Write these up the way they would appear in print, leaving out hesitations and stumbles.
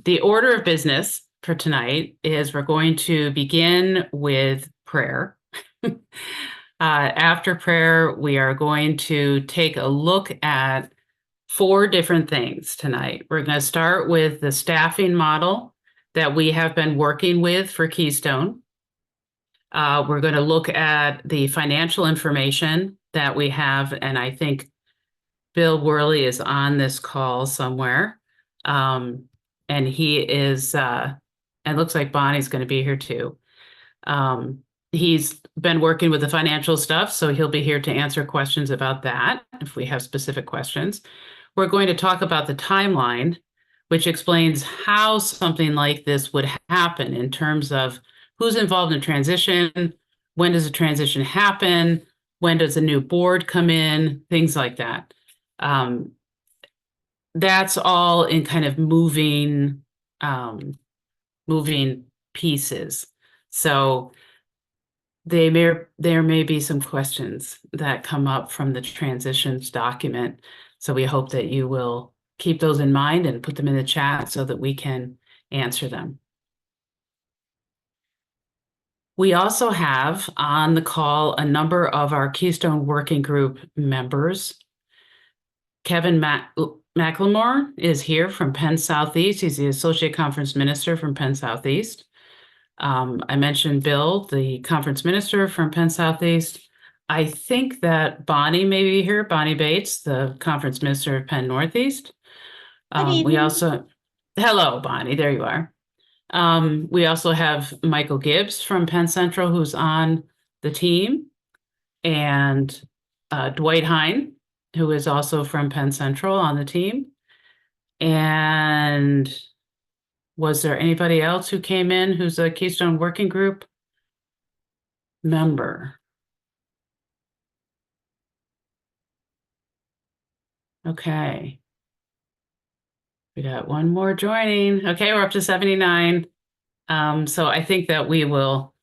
The order of business for tonight is we're going to begin with prayer. After prayer, we are going to take a look at four different things tonight. We're going to start with the staffing model that we have been working with for Keystone. We're going to look at the financial information that we have, and I think Bill Worley is on this call somewhere. And he is, and looks like Bonnie's going to be here too. He's been working with the financial stuff, so he'll be here to answer questions about that if we have specific questions. We're going to talk about the timeline, which explains how something like this would happen in terms of who's involved in transition, when does a transition happen, when does a new board come in, things like that. That's all in kind of moving pieces. So there may be some questions that come up from the transitions document. So we hope that you will keep those in mind and put them in the chat so that we can answer them. We also have on the call a number of our Keystone Working Group members. Kevin McLemore is here from Penn Southeast. He's the Associate Conference Minister from Penn Southeast. I mentioned Bill, the Conference Minister from Penn Southeast. I think that Bonnie may be here, Bonnie Bates, the Conference Minister of Penn Northeast. Good We evening. also, hello, Bonnie, there you are. We also have Michael Gibbs from Penn Central, who's on the team, and Dwight Hine, who is also from Penn Central on the team. And was there anybody else who came in who's a Keystone Working Group member? Okay. We got one more joining. Okay, we're up to 79. So I think that we will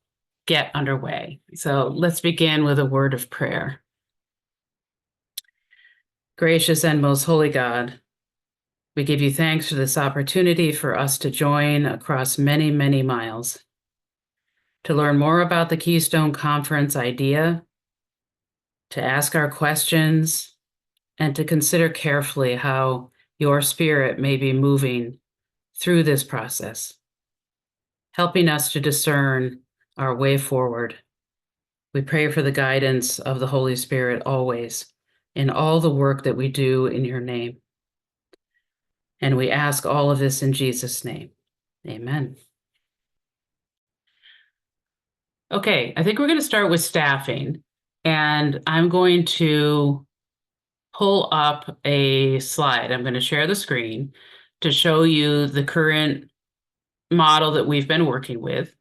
get underway. So let's begin with a word of prayer. Gracious and most holy God, we give you thanks for this opportunity for us to join across many, many miles to learn more about the Keystone Conference idea, to ask our questions, and to consider carefully how your spirit may be moving through this process, helping us to discern our way forward. We pray for the guidance of the Holy Spirit always in all the work that we do in your name. And we ask all of this in Jesus' name. Amen. Okay, I think we're going to start with staffing, and I'm going to pull up a slide. I'm going to share the screen to show you the current model that we've been working with.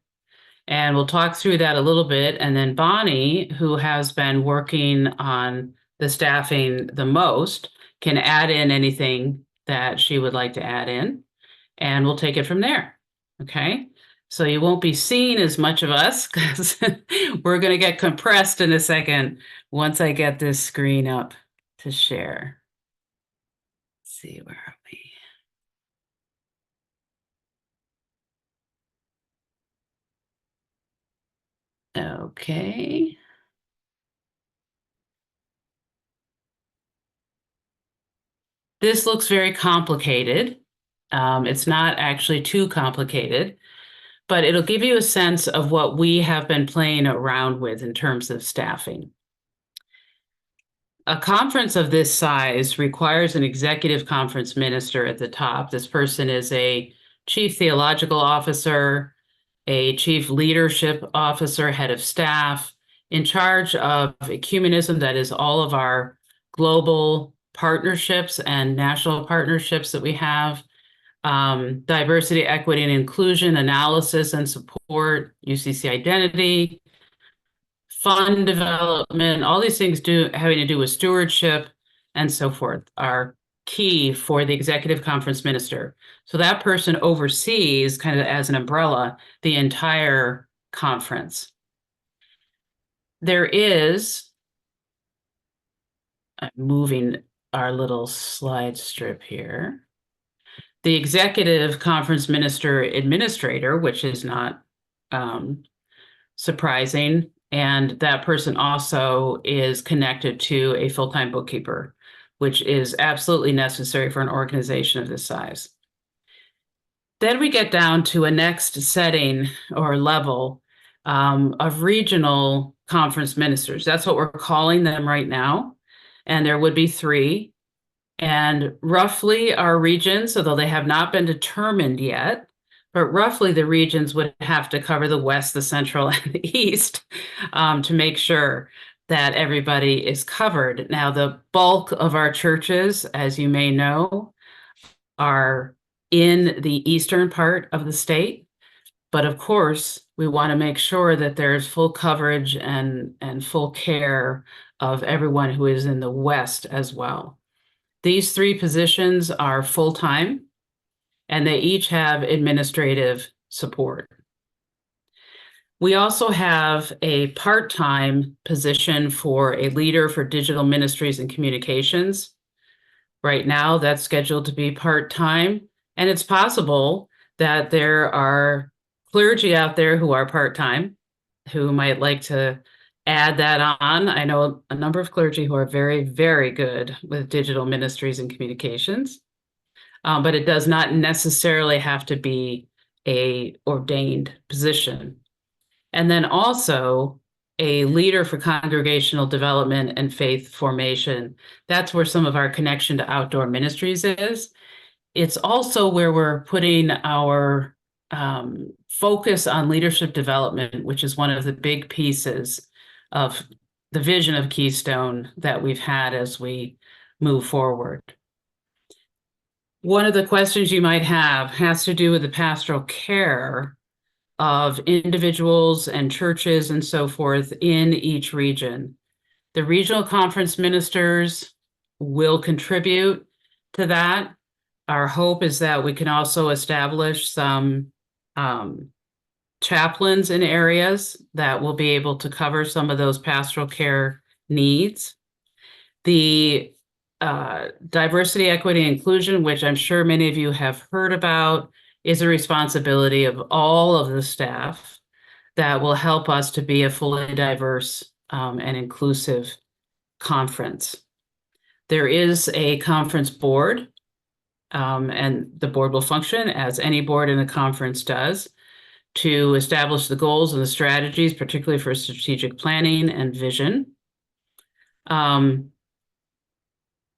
And we'll talk through that a little bit. And then Bonnie, who has been working on the staffing the most, can add in anything that she would like to add in. And we'll take it from there. Okay. So you won't be seeing as much of us because we're going to get compressed in a second once I get this screen up to share. Let's see, where are we? Okay. This looks very complicated. It's not actually too complicated, but it'll give you a sense of what we have been playing around with in terms of staffing. A conference of this size requires an executive conference minister at the top. This person is a chief theological officer, a chief leadership officer, head of staff, in charge of ecumenism, that is all of our global partnerships and national partnerships that we have, diversity, equity, and inclusion analysis and support, UCC identity, fund development, all these things having to do with stewardship and so forth are key for the executive conference minister. So that person oversees, kind of as an umbrella, the entire conference. There is, I'm moving our little slide strip here. The executive conference minister administrator, which is not um, surprising, and that person also is connected to a full-time bookkeeper, which is absolutely necessary for an organization of this size. Then we get down to a next setting or level of regional conference ministers. That's what we're calling them right now. And there would be three. And roughly our regions, although they have not been determined yet, but roughly the regions would have to cover the West, the Central, and the East to make sure that everybody is covered. Now, the bulk of our churches, as you may know, are in the eastern part of the state. But of course, we want to make sure that there's full coverage and full care of everyone who is in the West as well. These three positions are full-time, and they each have administrative support. We also have a part-time position for a leader for digital ministries and communications. Right now, that's scheduled to be part-time, and it's possible that there are clergy out there who are part-time who might like to add that on. I know a number of clergy who are very, very good with digital ministries and communications, but it does not necessarily have to be a ordained position. And then also a leader for congregational development and faith formation. That's where some of our connection to outdoor ministries is. It's also where we're putting our focus on leadership development, which is one of the big pieces of the vision of Keystone that we've had as we move forward. One of the questions you might have has to do with the pastoral care of individuals and churches and so forth in each region. The regional conference ministers will contribute to that. Our hope is that we can also establish some chaplains in areas that will be able to cover some of those pastoral care needs. The diversity, equity, and inclusion, which I'm sure many of you have heard about, is a responsibility of all of the staff that will help us to be a fully diverse and inclusive conference. There is a conference board, and the board will function as any board in the conference does to establish the goals and the strategies, particularly for strategic planning and vision. And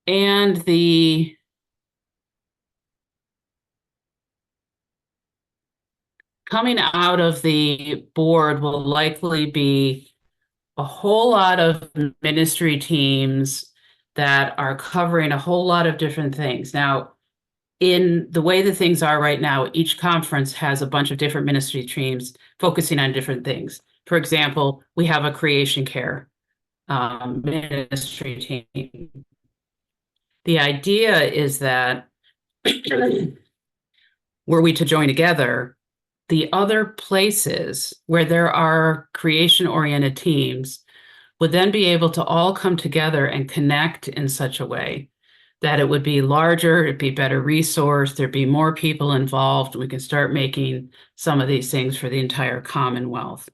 the coming out of the board will likely be a whole lot of ministry teams that are covering a whole lot of different things. Now, in the way that things are right now, each conference has a bunch of different ministry teams focusing on different things. For example, we have a creation care ministry team. The idea is that were we to join together, the other places where there are creation-oriented teams would then be able to all come together and connect in such a way that it would be larger, it'd be better resourced, there'd be more people involved. We can start making some of these things for the entire Commonwealth.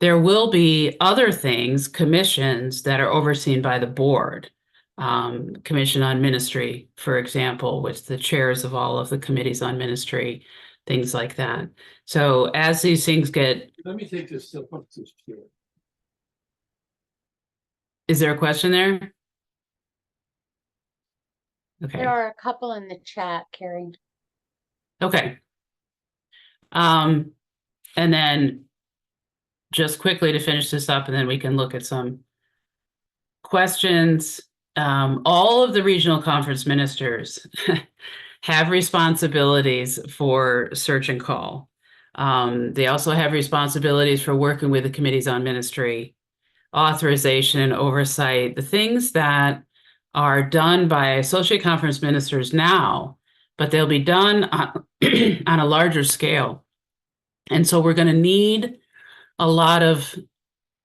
There will be other things, commissions that are overseen by the board. Commission on Ministry, for example, with the chairs of all of the committees on ministry, things like that. So as these things get, Let me take this step up this chair. is there a question there? Okay. There are a couple in the chat, Carrie. Okay. And then just quickly to finish this up, and then we can look at some questions. All of the regional conference ministers have responsibilities for search and call. They also have responsibilities for working with the committees on ministry, authorization and oversight, the things that are done by associate conference ministers now, but they'll be done on, on a larger scale. And so we're going to need a lot of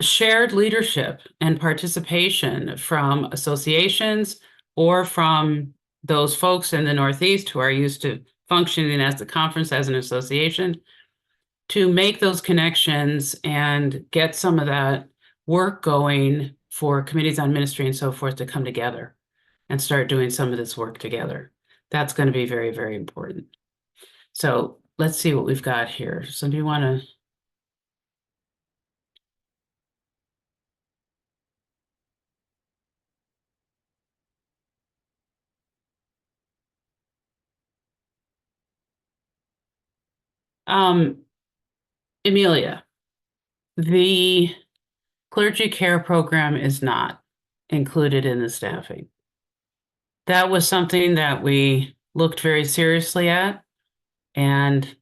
shared leadership and participation from associations or from those folks in the Northeast who are used to functioning as the conference, as an association, to make those connections and get some of that work going for committees on ministry and so forth to come together and start doing some of this work together. That's going to be very, very important. So let's see what we've got here. Somebody want to? Amelia, the clergy care program is not included in the staffing. That was something that we looked very seriously at, and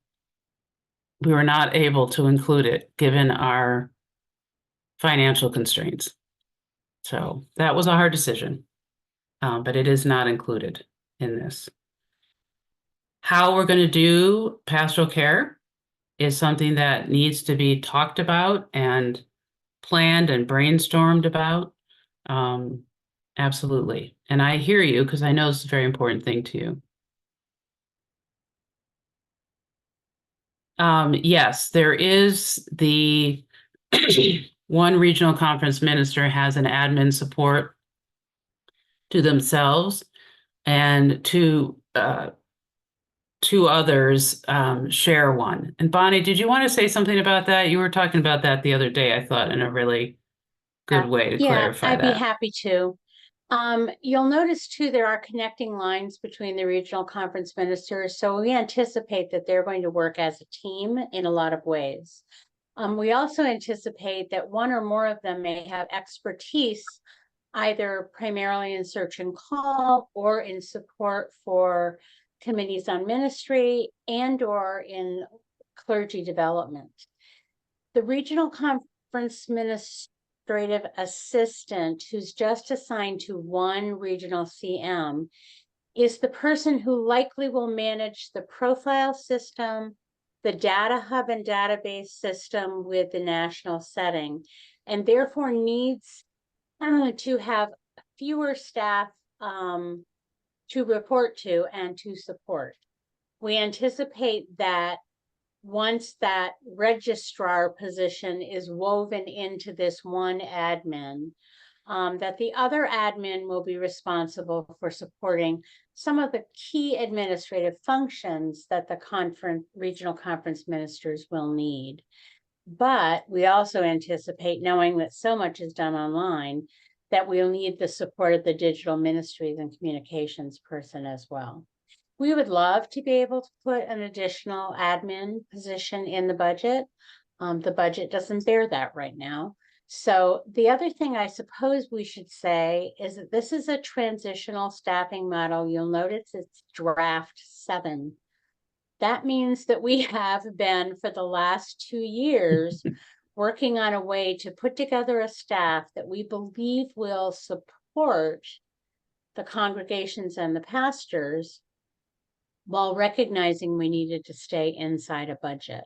we were not able to include it given our financial constraints. So that was a hard decision, but it is not included in this. How we're going to do pastoral care is something that needs to be talked about and planned and brainstormed about. Absolutely. And I hear you because I know it's a very important thing to you. Yes, there is the one regional conference minister has an admin support to themselves, and two others share one. And Bonnie, did you want to say something about that? You were talking about that the other day, I thought, in a really good way to Yeah, clarify I'd be that. happy to. You'll notice too, there are connecting lines between the regional conference ministers. So we anticipate that they're going to work as a team in a lot of ways. We also anticipate that one or more of them may have expertise, either primarily in search and call or in support for committees on ministry and or in clergy development. The regional conference administrative assistant, who's just assigned to one regional CM, is the person who likely will manage the profile system, the data hub and database system with the national setting, and therefore needs to have fewer staff to report to and to support. We anticipate that once that registrar position is woven into this one admin, that the other admin will be responsible for supporting some of the key administrative functions that the regional conference ministers will need. But we also anticipate, knowing that so much is done online, that we'll need the support of the digital ministries and communications person as well. We would love to be able to put an additional admin position in the budget. The budget doesn't bear that right now. So the other thing I suppose we should say is that this is a transitional staffing model. You'll notice it's draft 7. That means that we have been for the last 2 years working on a way to put together a staff that we believe will support the congregations and the pastors while recognizing we needed to stay inside a budget.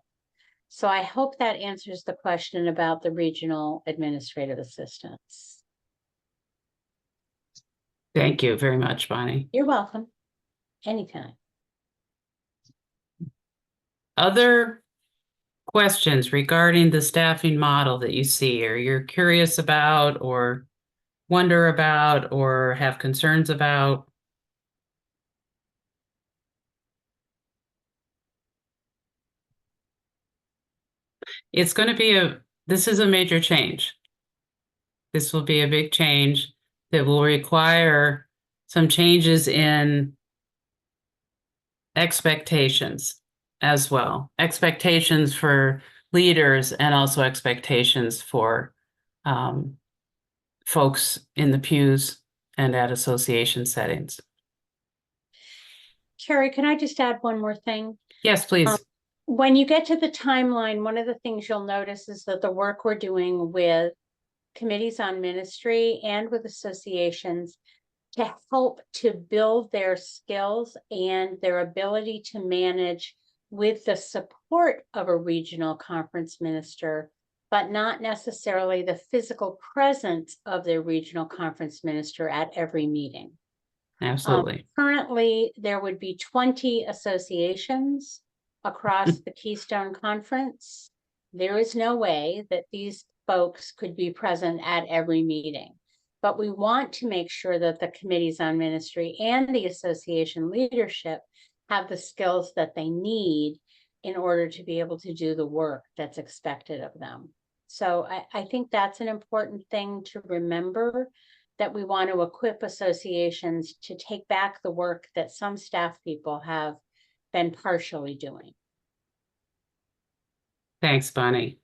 So I hope that answers the question about the regional administrative assistants. Thank you very much, Bonnie. You're welcome. Anytime. Other questions regarding the staffing model that you see, or you're curious about, or wonder about, or have concerns about? It's going to be this is a major change. This will be a big change that will require some changes in expectations as well. Expectations for leaders and also expectations for folks in the pews and at association settings. Carrie, can I just add one more thing? Yes, please. When you get to the timeline, one of the things you'll notice is that the work we're doing with committees on ministry and with associations to help to build their skills and their ability to manage with the support of a regional conference minister, but not necessarily the physical presence of their regional conference minister at every meeting. Absolutely. Currently, there would be 20 associations across the Keystone Conference. There is no way that these folks could be present at every meeting. But we want to make sure that the committees on ministry and the association leadership have the skills that they need in order to be able to do the work that's expected of them. So I think that's an important thing to remember, that we want to equip associations to take back the work that some staff people have been partially doing. Thanks, Bonnie.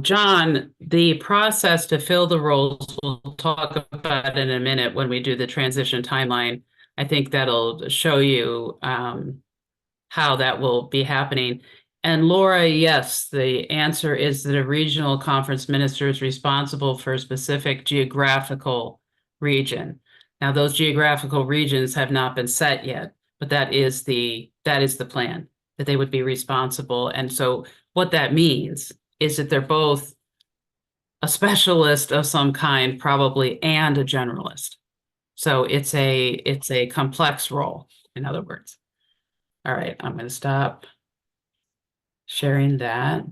John, the process to fill the roles, we'll talk about in a minute when we do the transition timeline. I think that'll show you how that will be happening. And Laura, yes, the answer is that a regional conference minister is responsible for a specific geographical region. Now, those geographical regions have not been set yet, but that is the plan, that they would be responsible. And so what that means is that they're both a specialist of some kind, probably, and a generalist. So it's a complex role, in other words. All right, I'm going to stop sharing that.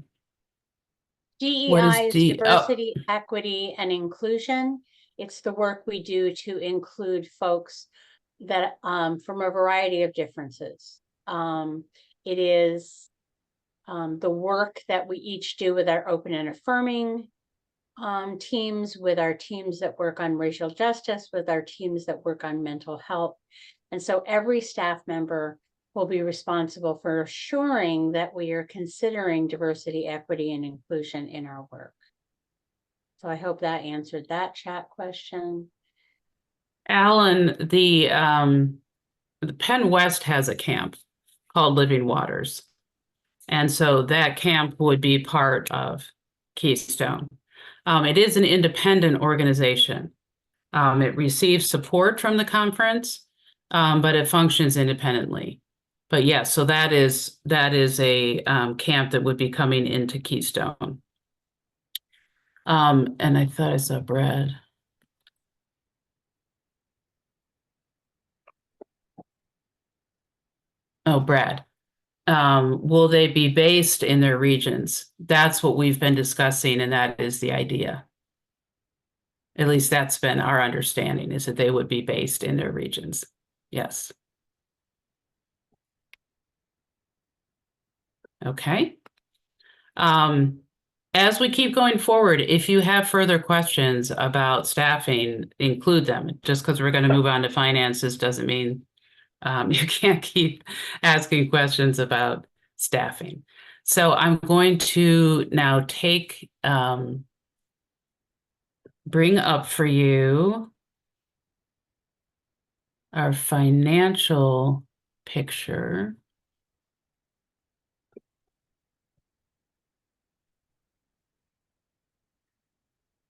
What is DEI is D? Oh, diversity, equity, and inclusion. It's the work we do to include folks that from a variety of differences. It is the work that we each do with our open and affirming teams, with our teams that work on racial justice, with our teams that work on mental health. And so every staff member will be responsible for assuring that we are considering diversity, equity, and inclusion in our work. So I hope that answered that chat question. Alan, the Penn West has a camp called Living Waters. And so that camp would be part of Keystone. It is an independent organization. It receives support from the conference, but it functions independently. But yes, so that is a camp that would be coming into Keystone. And I thought I saw Brad. Oh, Brad. Will they be based in their regions? That's what we've been discussing, and that is the idea. At least that's been our understanding, is that they would be based in their regions. Yes. Okay. As we keep going forward, if you have further questions about staffing, include them. Just because we're going to move on to finances doesn't mean you can't keep asking questions about staffing. So I'm going to now bring up for you our financial picture.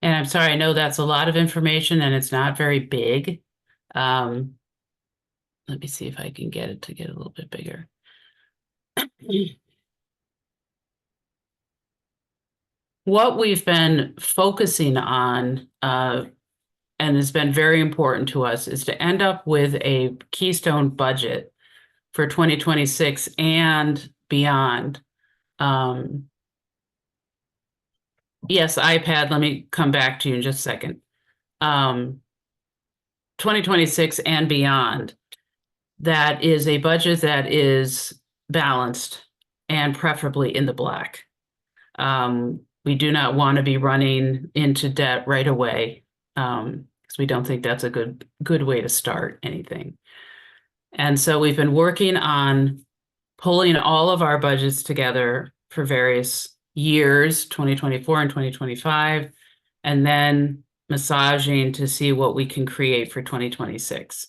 And I'm sorry, I know that's a lot of information and it's not very big. Let me see if I can get it to get a little bit bigger. What we've been focusing on, and has been very important to us, is to end up with a Keystone budget for 2026 and beyond. Yes, iPad, let me come back to you in just a second. 2026 and beyond. That is a budget that is balanced and preferably in the black. We do not want to be running into debt right away, because we don't think that's a good way to start anything. And so we've been working on pulling all of our budgets together for various years, 2024 and 2025, and then massaging to see what we can create for 2026.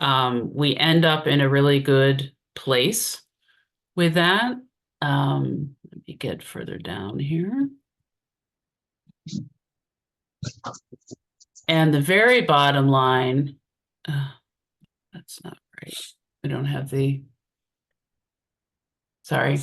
We end up in a really good place with that. Let me get further down here. And the very bottom line, that's not right. We don't have sorry.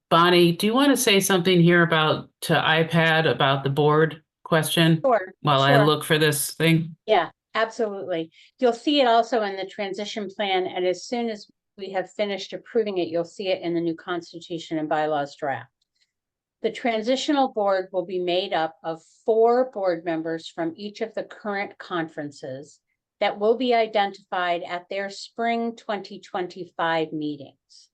Bonnie, do you want to say something here to iPad about the board question Sure, while I sure. look for this thing? Yeah, absolutely. You'll see it also in the transition plan, and as soon as we have finished approving it, you'll see it in the new constitution and bylaws draft. The transitional board will be made up of 4 board members from each of the current conferences that will be identified at their spring 2025 meetings.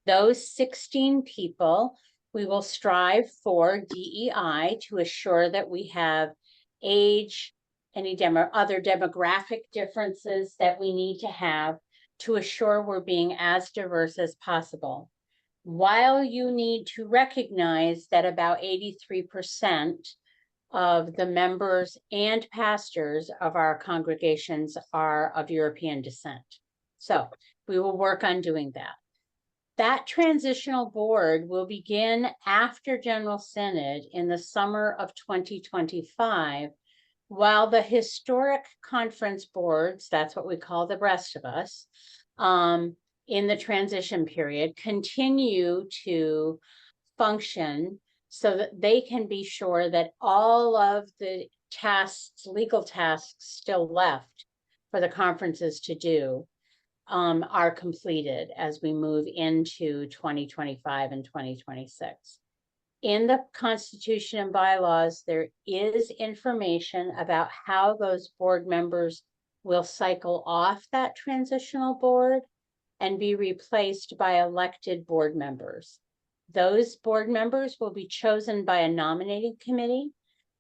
Those 16 people, we will strive for DEI to assure that we have age, any other demographic differences that we need to have to assure we're being as diverse as possible. While you need to recognize that about 83% of the members and pastors of our congregations are of European descent. So we will work on doing that. That transitional board will begin after General Synod in the summer of 2025, while the historic conference boards, that's what we call the rest of us, in the transition period, continue to function so that they can be sure that all of the tasks, legal tasks still left for the conferences to do are completed as we move into 2025 and 2026. In the Constitution and bylaws, there is information about how those board members will cycle off that transitional board and be replaced by elected board members. Those board members will be chosen by a nominating committee,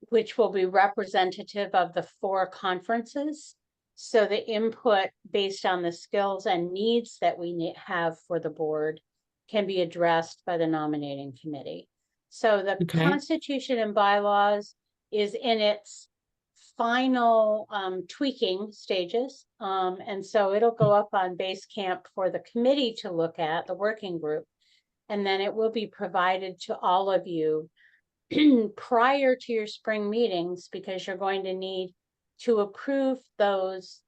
which will be representative of the 4 conferences. So the input based on the skills and needs that we have for the board can be addressed by the nominating committee. So the Okay. Constitution and bylaws is in its final tweaking stages. And so it'll go up on Basecamp for the committee to look at, the working group. And then it will be provided to all of you prior to your spring meetings, because you're going to need to approve those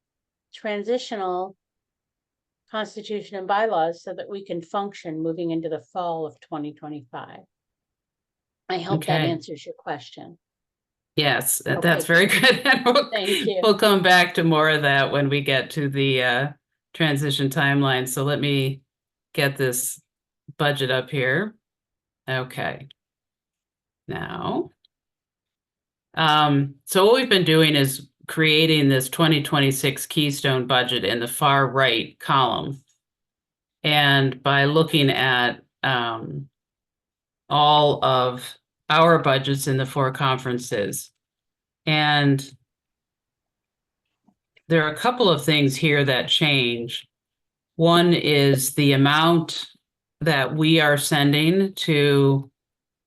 transitional constitution and bylaws so that we can function moving into the fall of 2025. I hope that Okay. answers your question. Yes, Okay. that's very good. And Thank you. We'll come back to more of that when we get to the transition timeline. So let me get this budget up here. Okay. Now, so what we've been doing is creating this 2026 Keystone budget in the far right column. And by looking at all of our budgets in the 4 conferences. And there are a couple of things here that change. One is the amount that we are sending to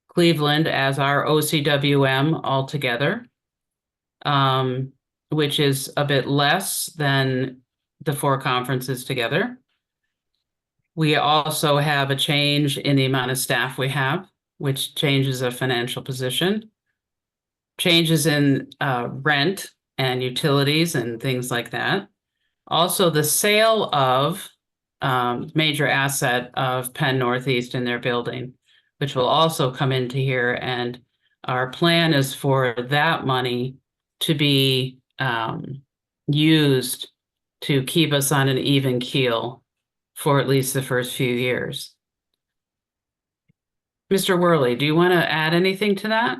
Cleveland as our OCWM altogether, which is a bit less than the 4 conferences together. We also have a change in the amount of staff we have, which changes our financial position. Changes in rent and utilities and things like that. Also, the sale of major asset of Penn Northeast in their building, which will also come into here. And our plan is for that money to be used to keep us on an even keel for at least the first few years. Mr. Worley, do you want to add anything to that?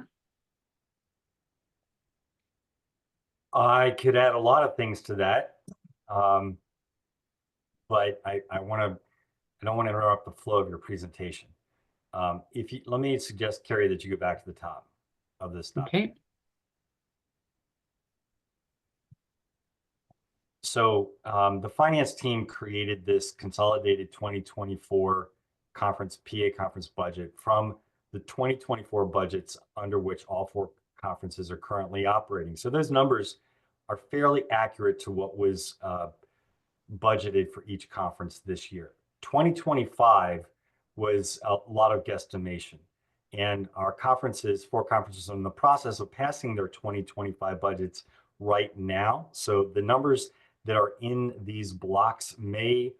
I could add a lot of things to that, but I don't want to interrupt the flow of your presentation. Let me suggest, Carrie, that you go back to the top of this stuff. Okay. So the finance team created this consolidated 2024 PA conference budget from the 2024 budgets under which all 4 conferences are currently operating. So those numbers are fairly accurate to what was budgeted for each conference this year. 2025 was a lot of guesstimation, and our 4 conferences are in the process of passing their 2025 budgets right now. So the numbers that are in these blocks may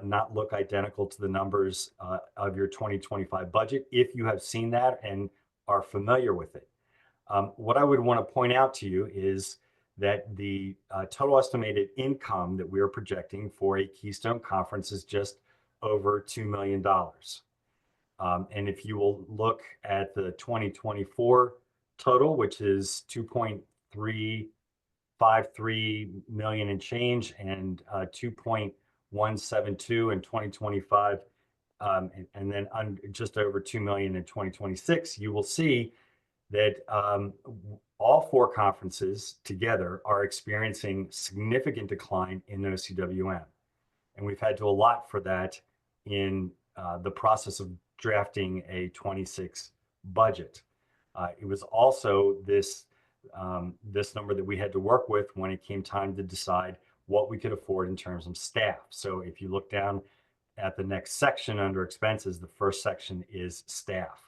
not look identical to the numbers of your 2025 budget if you have seen that and are familiar with it. What I would want to point out to you is that the total estimated income that we are projecting for a Keystone conference is just over $2 million. And if you will look at the 2024 total, which is 2.353 million and change, and 2.172 in 2025, and then just over 2 million in 2026, you will see that all four conferences together are experiencing significant decline in OCWM. And we've had to allot for that in the process of drafting a 26 budget. It was also this number that we had to work with when it came time to decide what we could afford in terms of staff. So if you look down at the next section under expenses, the first section is staff.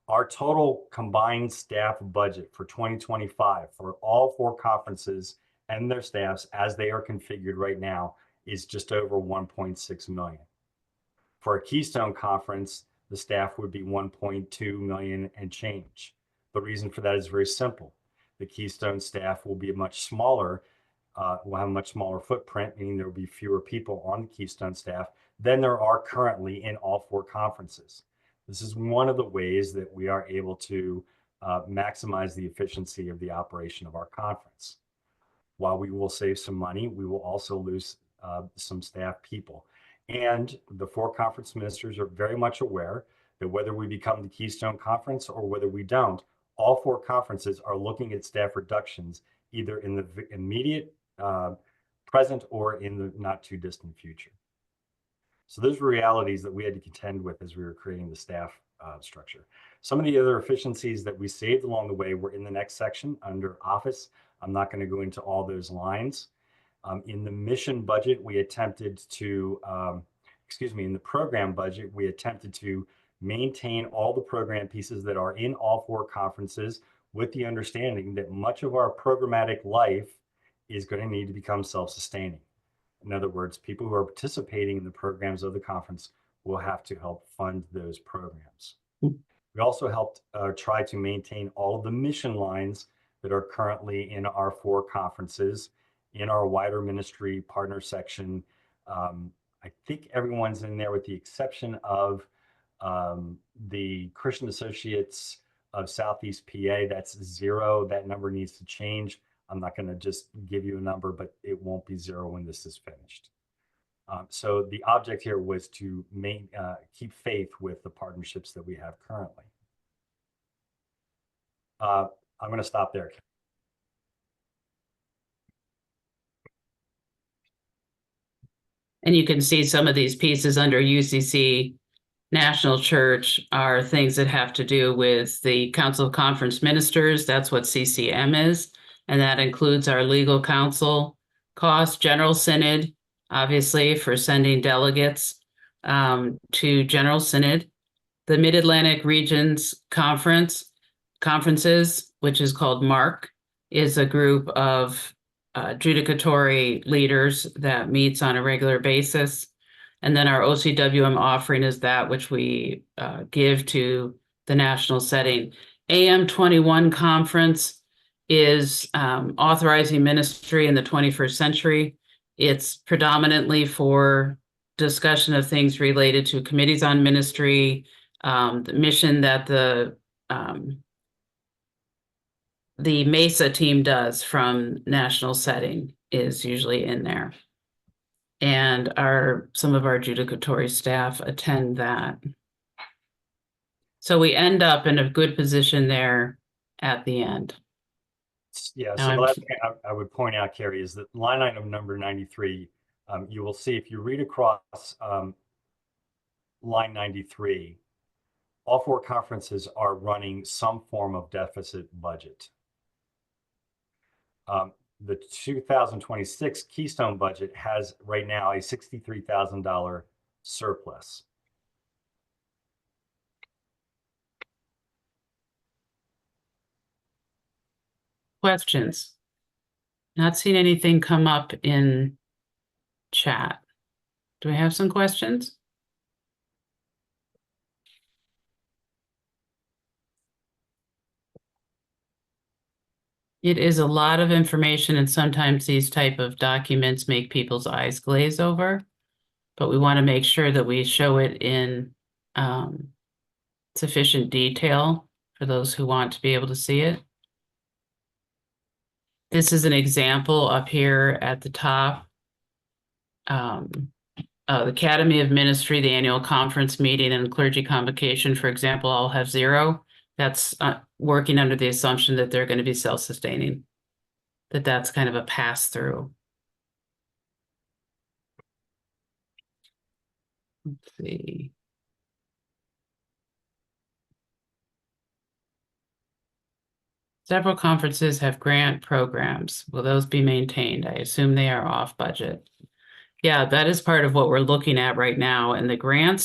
Our total combined staff budget for 2025 for all four conferences and their staffs as they are configured right now is just over 1.6 million. For a Keystone conference, the staff would be 1.2 million and change. The reason for that is very simple. The Keystone staff will be much smaller, will have a much smaller footprint, meaning there will be fewer people on the Keystone staff than there are currently in all four conferences. This is one of the ways that we are able to maximize the efficiency of the operation of our conference. While we will save some money, we will also lose some staff people. And the four conference ministers are very much aware that whether we become the Keystone Conference or whether we don't, all four conferences are looking at staff reductions either in the immediate present or in the not too distant future. So those were realities that we had to contend with as we were creating the staff structure. Some of the other efficiencies that we saved along the way were in the next section under office. I'm not going to go into all those lines. In the mission budget, we attempted to, in the program budget, we attempted to maintain all the program pieces that are in all four conferences with the understanding that much of our programmatic life is going to need to become self-sustaining. In other words, people who are participating in the programs of the conference will have to help fund those programs. We also helped try to maintain all of the mission lines that are currently in our four conferences. In our wider ministry partner section, I think everyone's in there with the exception of the Christian Associates of Southeast PA. That's 0. That number needs to change. I'm not going to just give you a number, but it won't be 0 when this is finished. So the object here was to keep faith with the partnerships that we have currently. I'm going to stop there. And you can see some of these pieces under UCC National Church are things that have to do with the Council of Conference Ministers. That's what CCM is. And that includes our legal counsel costs, General Synod, obviously, for sending delegates to General Synod. The Mid-Atlantic Regions Conferences, which is called MARC, is a group of judicatory leaders that meets on a regular basis. And then our OCWM offering is that which we give to the national setting. AM21 conference is authorizing ministry in the 21st century. It's predominantly for discussion of things related to committees on ministry, the mission that the MESA team does from national setting is usually in there. And some of our judicatory staff attend that. So we end up in a good position there at the end. Yeah, so the last thing I would point out, Carrie, is that line item number 93, you will see if you read across line 93, all four conferences are running some form of deficit budget. The 2026 Keystone budget has right now a $63,000 surplus. Questions? Not seen anything come up in chat. Do we have some questions? It is a lot of information, and sometimes these type of documents make people's eyes glaze over. But we want to make sure that we show it in sufficient detail for those who want to be able to see it. This is an example up here at the top. The Academy of Ministry, the annual conference meeting, and clergy convocation, for example, all have 0. That's working under the assumption that they're going to be self-sustaining, that's kind of a pass-through. Let's see. Several conferences have grant programs. Will those be maintained? I assume they are off budget. Yeah, that is part of what we're looking at right now. And the grant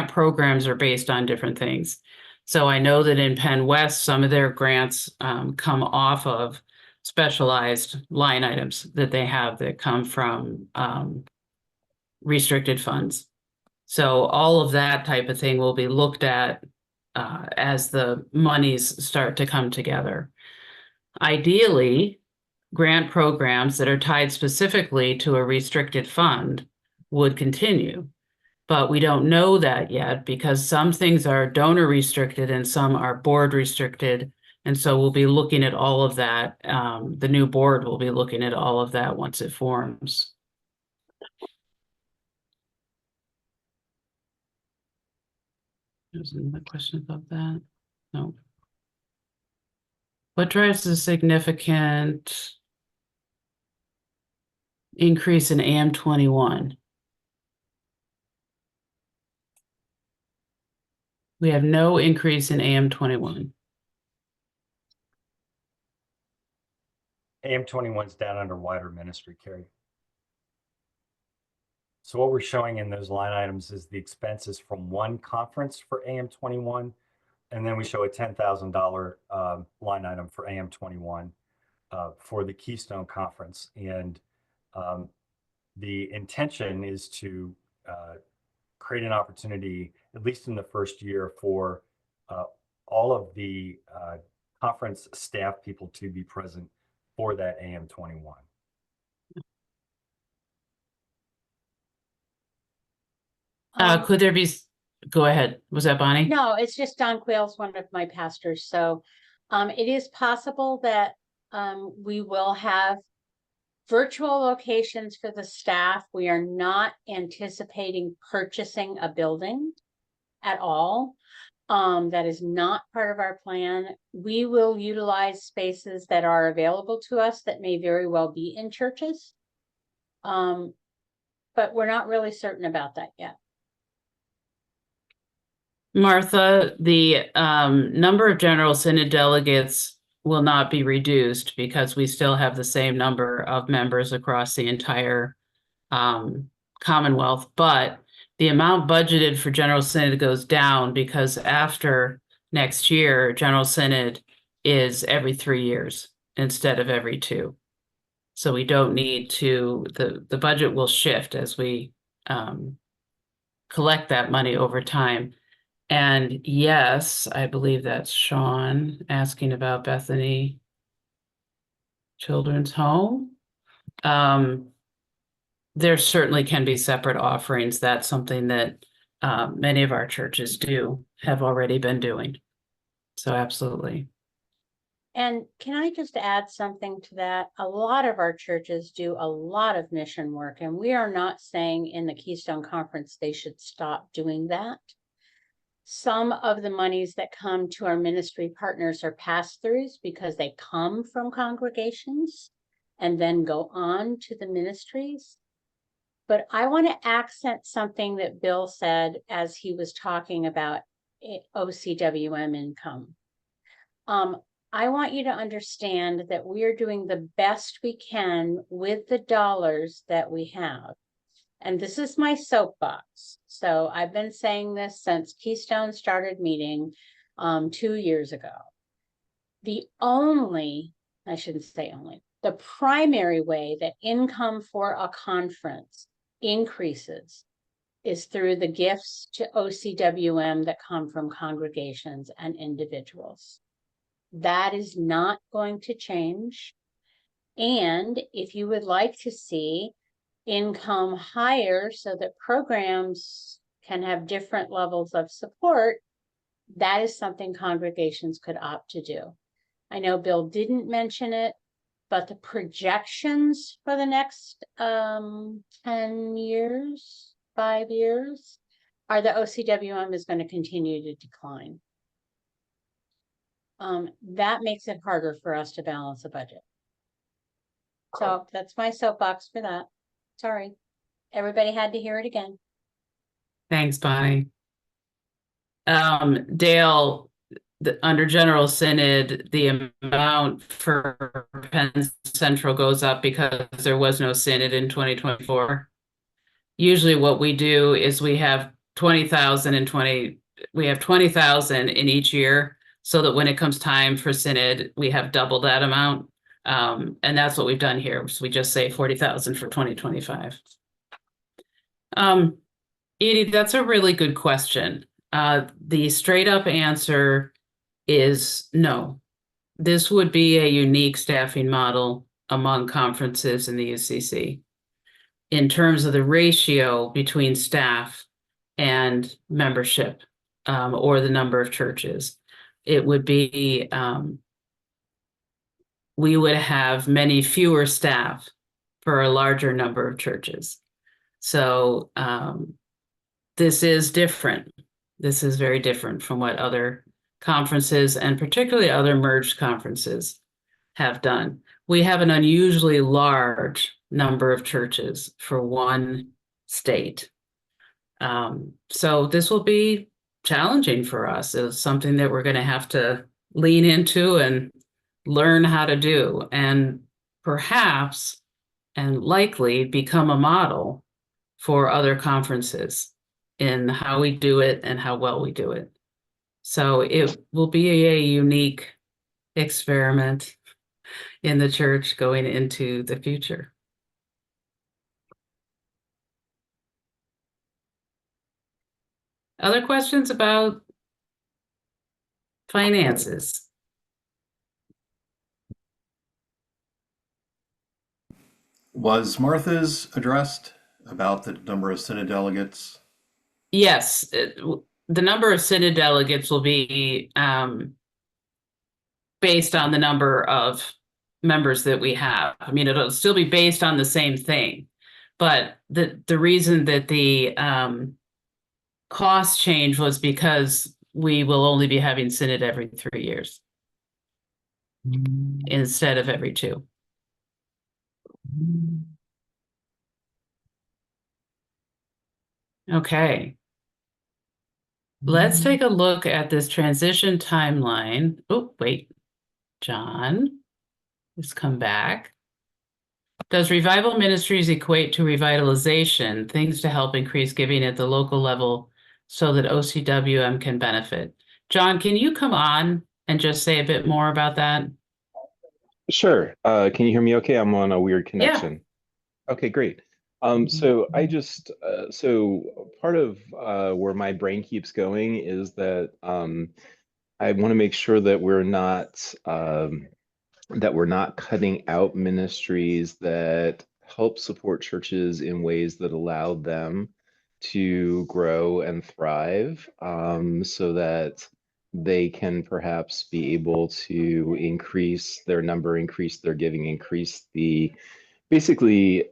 programs are based on different things. So I know that in Penn West, some of their grants come off of specialized line items that they have that come from restricted funds. So all of that type of thing will be looked at as the monies start to come together. Ideally, grant programs that are tied specifically to a restricted fund would continue. But we don't know that yet because some things are donor restricted and some are board restricted. And so we'll be looking at all of that. The new board will be looking at all of that once it forms. There's another question about that. No. What drives the significant increase in AM 21? We have no increase in AM 21. AM 21 is down under wider ministry, Carrie. So what we're showing in those line items is the expenses from one conference for AM 21, and then we show a $10,000 line item for AM 21 for the Keystone Conference. And the intention is to create an opportunity, at least in the first year, for all of the conference staff people to be present for that AM 21. Could there be, go ahead. Was that Bonnie? No, it's just Don Quayle's one of my pastors. So it is possible that we will have virtual locations for the staff. We are not anticipating purchasing a building at all. That is not part of our plan. We will utilize spaces that are available to us that may very well be in churches. But we're not really certain about that yet. Martha, the number of General Synod delegates will not be reduced because we still have the same number of members across the entire Commonwealth, but the amount budgeted for General Synod goes down because after next year, General Synod is every 3 years instead of every 2. So we don't need to, the budget will shift as we collect that money over time. And yes, I believe that's Sean asking about Bethany Children's Home. There certainly can be separate offerings. That's something that many of our churches have already been doing. So absolutely. And can I just add something to that? A lot of our churches do a lot of mission work, and we are not saying in the Keystone Conference they should stop doing that. Some of the monies that come to our ministry partners are pass-throughs because they come from congregations and then go on to the ministries. But I want to accent something that Bill said as he was talking about OCWM income. I want you to understand that we are doing the best we can with the dollars that we have. And this is my soapbox. So I've been saying this since Keystone started meeting 2 years ago. The primary way that income for a conference increases is through the gifts to OCWM that come from congregations and individuals. That is not going to change. And if you would like to see income higher so that programs can have different levels of support, that is something congregations could opt to do. I know Bill didn't mention it, but the projections for the next 10 years, 5 years, are the OCWM is going to continue to decline. That makes it harder for us to balance a budget. So that's my soapbox for that. Sorry, everybody had to hear it again. Thanks, Bonnie. Dale, under General Synod, the amount for Penn Central goes up because there was no synod in 2024. Usually what we do is we have 20,000 in each year, so that when it comes time for synod, we have double that amount. And that's what we've done here. So we just say 40,000 for 2025. Edie, that's a really good question. The straight up answer is no. This would be a unique staffing model among conferences in the UCC. In terms of the ratio between staff and membership, or the number of churches, it would be, we would have many fewer staff for a larger number of churches. So this is different. This is very different from what other conferences, and particularly other merged conferences, have done. We have an unusually large number of churches for one state. So this will be challenging for us. It's something that we're going to have to lean into and learn how to do, and perhaps and likely become a model for other conferences in how we do it and how well we do it. So it will be a unique experiment in the church going into the future. Other questions about finances? Was Martha's addressed about the number of Synod delegates? Yes, the number of synod delegates will be based on the number of members that we have. I mean, it'll still be based on the same thing, but the reason that the cost change was because we will only be having synod every 3 years instead of every 2. Okay. Let's take a look at this transition timeline. Oh, wait. John, let's come back. Does revival ministries equate to revitalization, things to help increase giving at the local level so that OCWM can benefit? John, can you come on and just say a bit more about that? Sure. Can you hear me okay? I'm on a weird connection. Okay, great. So so part of where my brain keeps going is that I want to make sure that we're not cutting out ministries that help support churches in ways that allow them to grow and thrive, so that they can perhaps be able to increase their number, increase their giving, increase the basically,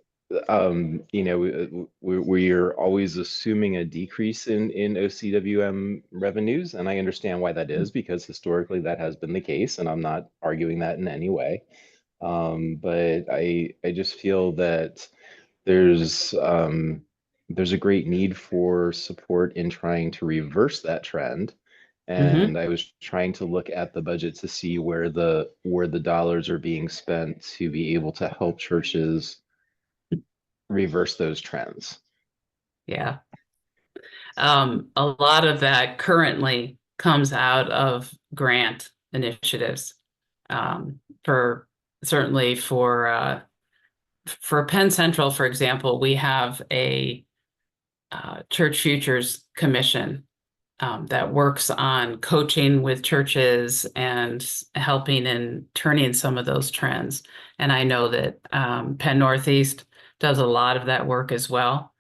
we're always assuming a decrease in OCWM revenues, and I understand why that is, because historically that has been the case, and I'm not arguing that in any way. But I just feel that there's a great need for support in trying to reverse that trend. And I was trying to look at the budget to see where the dollars are being spent to be able to help churches reverse those trends. Yeah. A lot of that currently comes out of grant initiatives. For certainly for Penn Central, for example, we have a Church Futures Commission that works on coaching with churches and helping in turning some of those trends. And I know that Penn Northeast does a lot of that work as well,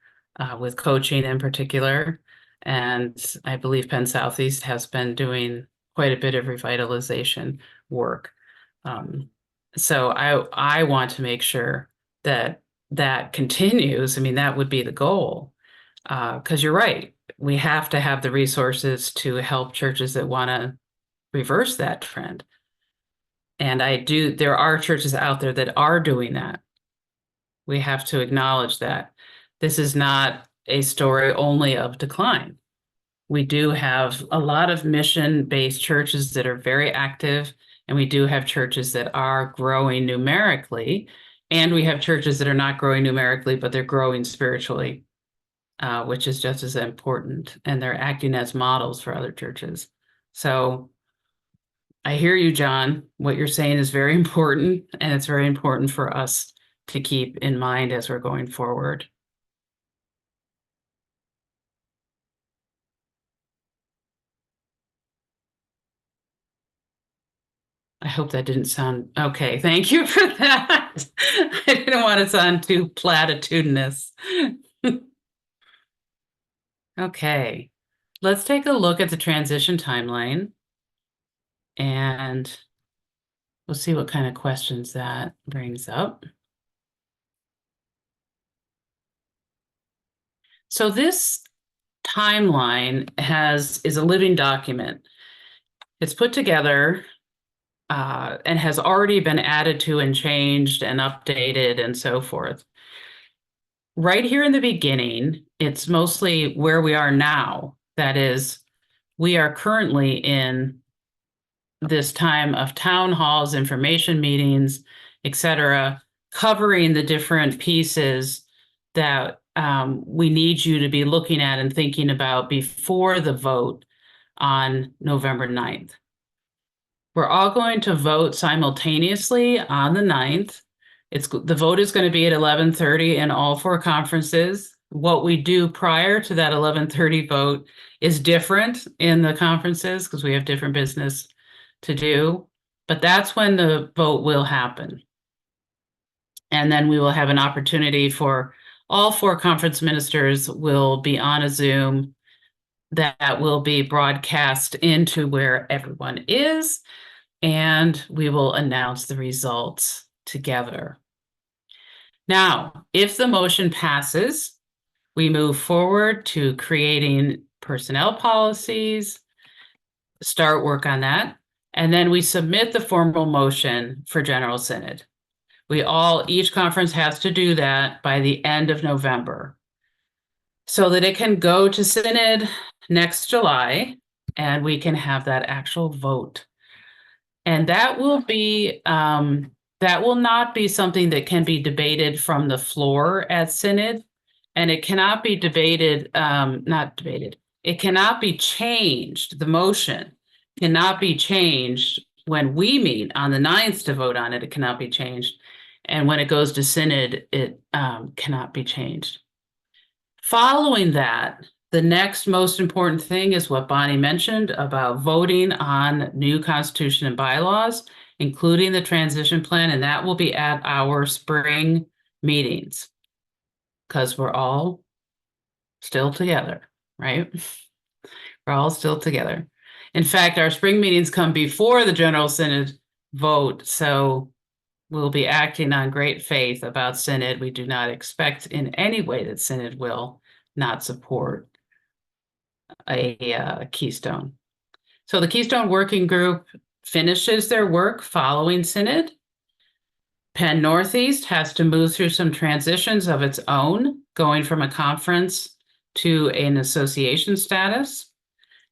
with coaching in particular. And I believe Penn Southeast has been doing quite a bit of revitalization work. So I want to make sure that that continues. I mean, that would be the goal. Because you're right, we have to have the resources to help churches that want to reverse that trend. And there are churches out there that are doing that. We have to acknowledge that this is not a story only of decline. We do have a lot of mission-based churches that are very active, and we do have churches that are growing numerically, and we have churches that are not growing numerically, but they're growing spiritually. Which is just as important, and they're acting as models for other churches. So I hear you, John. What you're saying is very important, and it's very important for us to keep in mind as we're going forward. I hope that didn't sound okay. Thank you for that. I didn't want to sound too platitudinous. Okay, let's take a look at the transition timeline, and we'll see what kind of questions that brings up. So this timeline is a living document. It's put together and has already been added to and changed and updated and so forth. Right here in the beginning, it's mostly where we are now. That is, we are currently in this time of town halls, information meetings, etc., covering the different pieces that we need you to be looking at and thinking about before the vote on November 9th. We're all going to vote simultaneously on the 9th. The vote is going to be at 11:30 in all 4 conferences. What we do prior to that 11:30 vote is different in the conferences because we have different business to do, but that's when the vote will happen. And then we will have an opportunity for all 4 conference ministers will be on a Zoom that will be broadcast into where everyone is, and we will announce the results together. Now, if the motion passes, we move forward to creating personnel policies, start work on that, and then we submit the formal motion for General Synod. Each conference has to do that by the end of November so that it can go to Synod next July and we can have that actual vote. And that will not be something that can be debated from the floor at Synod, and it cannot be it cannot be changed. The motion cannot be changed when we meet on the 9th to vote on it. It cannot be changed. And when it goes to Synod, it cannot be changed. Following that, the next most important thing is what Bonnie mentioned about voting on new constitution and bylaws, including the transition plan, and that will be at our spring meetings because we're all still together, right? We're all still together. In fact, our spring meetings come before the General Synod vote, so we'll be acting on great faith about Synod. We do not expect in any way that Synod will not support a Keystone. So the Keystone Working Group finishes their work following Synod. Penn Northeast has to move through some transitions of its own, going from a conference to an association status.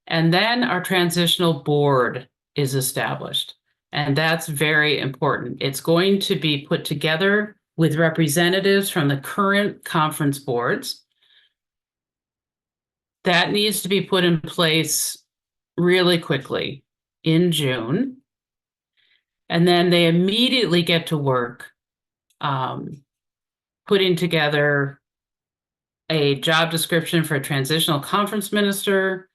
And then our transitional board is established. And that's very important. It's going to be put together with representatives from the current conference boards. That needs to be put in place really quickly in June. And then they immediately get to work putting together a job description for a transitional conference minister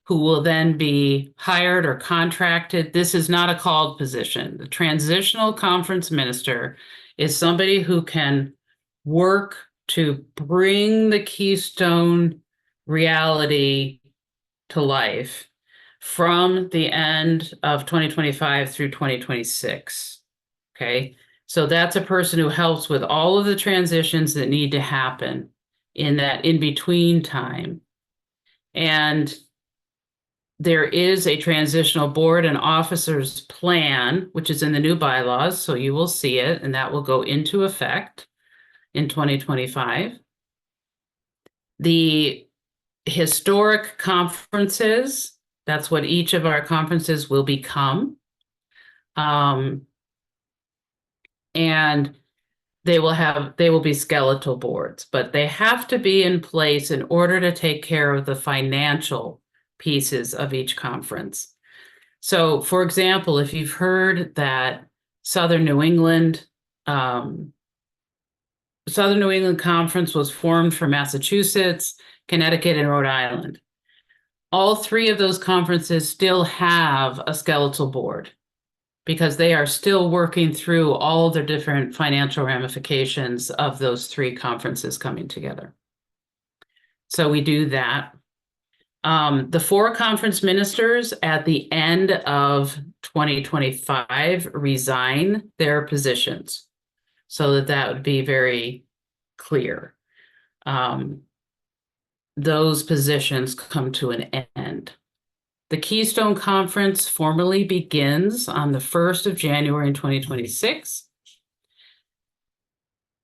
who will then be hired or contracted. This is not a called position. The transitional conference minister is somebody who can work to bring the Keystone reality to life from the end of 2025 through 2026. Okay, so that's a person who helps with all of the transitions that need to happen in that in-between time. And there is a transitional board and officers plan, which is in the new bylaws, so you will see it, and that will go into effect in 2025. The historic conferences, that's what each of our conferences will become. And they will be skeletal boards, but they have to be in place in order to take care of the financial pieces of each conference. So, for example, if you've heard that Southern New England Conference was formed from Massachusetts, Connecticut, and Rhode Island. All three of those conferences still have a skeletal board because they are still working through all the different financial ramifications of those three conferences coming together. So we do that. The 4 conference ministers at the end of 2025 resign their positions so that would be very clear. Those positions come to an end. The Keystone Conference formally begins on the 1st of January in 2026.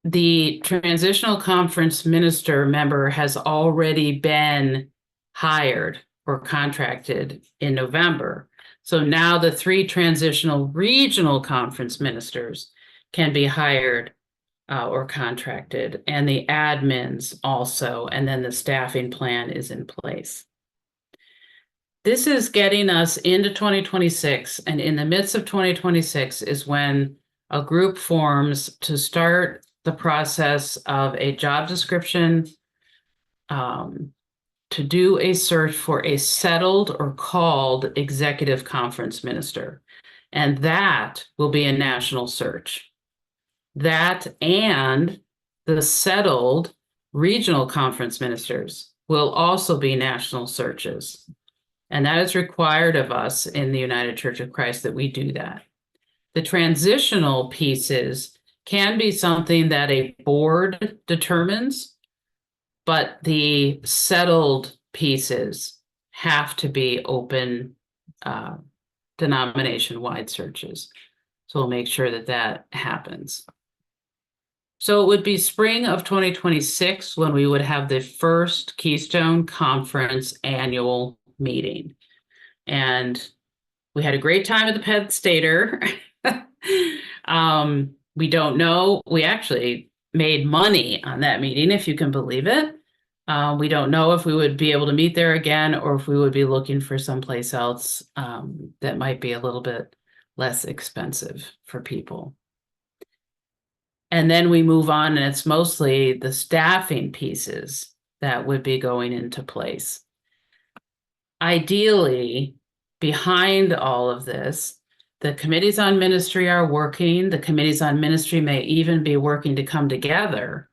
The transitional conference minister member has already been hired or contracted in November. So now the 3 transitional regional conference ministers can be hired or contracted, and the admins also, and then the staffing plan is in place. This is getting us into 2026, and in the midst of 2026 is when a group forms to start the process of a job description, to do a search for a settled or called executive conference minister. And that will be a national search. That and the settled regional conference ministers will also be national searches. And that is required of us in the United Church of Christ that we do that. The transitional pieces can be something that a board determines, but the settled pieces have to be open denomination-wide searches. So we'll make sure that that happens. So it would be spring of 2026 when we would have the first Keystone Conference annual meeting. And we had a great time at the Penn Stater. We don't know. We actually made money on that meeting, if you can believe it. We don't know if we would be able to meet there again or if we would be looking for someplace else that might be a little bit less expensive for people. And then we move on, and it's mostly the staffing pieces that would be going into place. Ideally, behind all of this, the committees on ministry are working. The committees on ministry may even be working to come together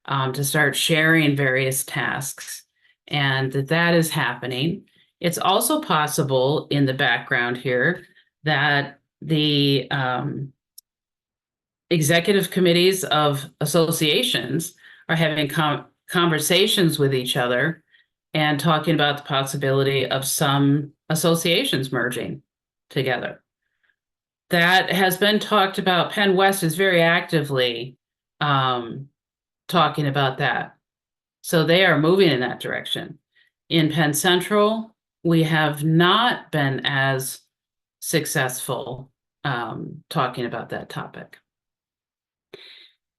to start sharing various tasks, and that is happening. It's also possible in the background here that the executive committees of associations are having conversations with each other and talking about the possibility of some associations merging together. That has been talked about. Penn West is very actively talking about that. So they are moving in that direction. In Penn Central, we have not been as successful talking about that topic.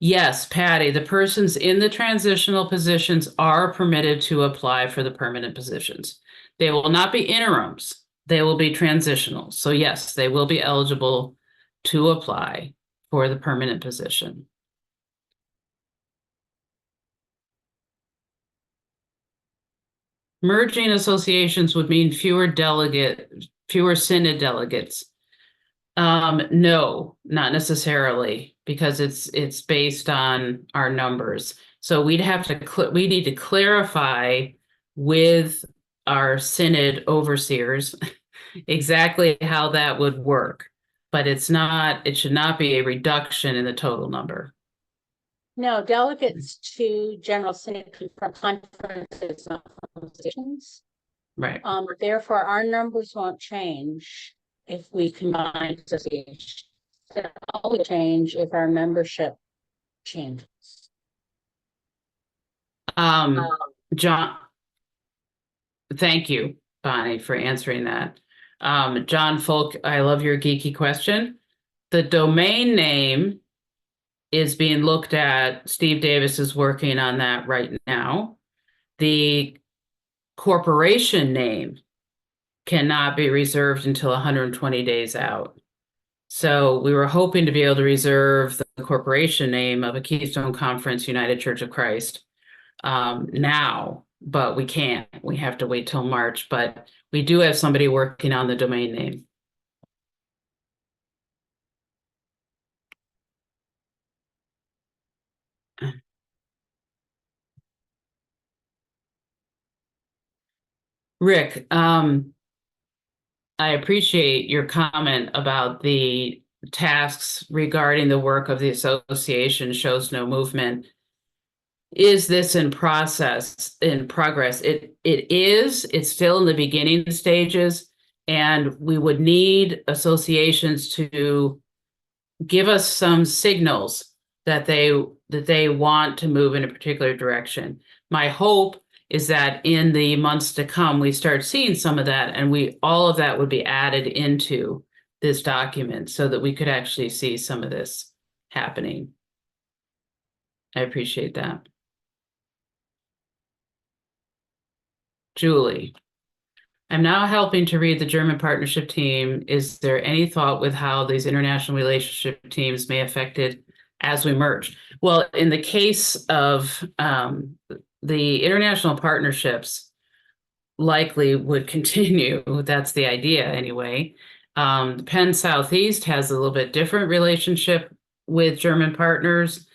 Yes, Patty, the persons in the transitional positions are permitted to apply for the permanent positions. They will not be interims. They will be transitional. So yes, they will be eligible to apply for the permanent position. merging associations would mean fewer synod delegates. No, not necessarily, because it's based on our numbers. So we need to clarify with our synod overseers exactly how that would work. But it should not be a reduction in the total number. No, delegates to General Synod from conferences, not from associations. Right. Therefore, our numbers won't change if we combine associations. It'll only change if our membership changes. John, thank you, Bonnie, for answering that. John Folk, I love your geeky question. The domain name is being looked at. Steve Davis is working on that right now. The corporation name cannot be reserved until 120 days out. So we were hoping to be able to reserve the corporation name of a Keystone Conference United Church of Christ now, but we can't. We have to wait till March, but we do have somebody working on the domain name. Rick, I appreciate your comment about the tasks regarding the work of the association shows no movement. Is this in progress? It is. It's still in the beginning stages, and we would need associations to give us some signals that they want to move in a particular direction. My hope is that in the months to come, we start seeing some of that, and all of that would be added into this document so that we could actually see some of this happening. I appreciate that. Julie, I'm now helping to read the German partnership team. Is there any thought with how these international relationship teams may affect it as we merge? Well, in the case of the international partnerships, likely would continue. That's the idea anyway. Penn Southeast has a little bit different relationship with German partners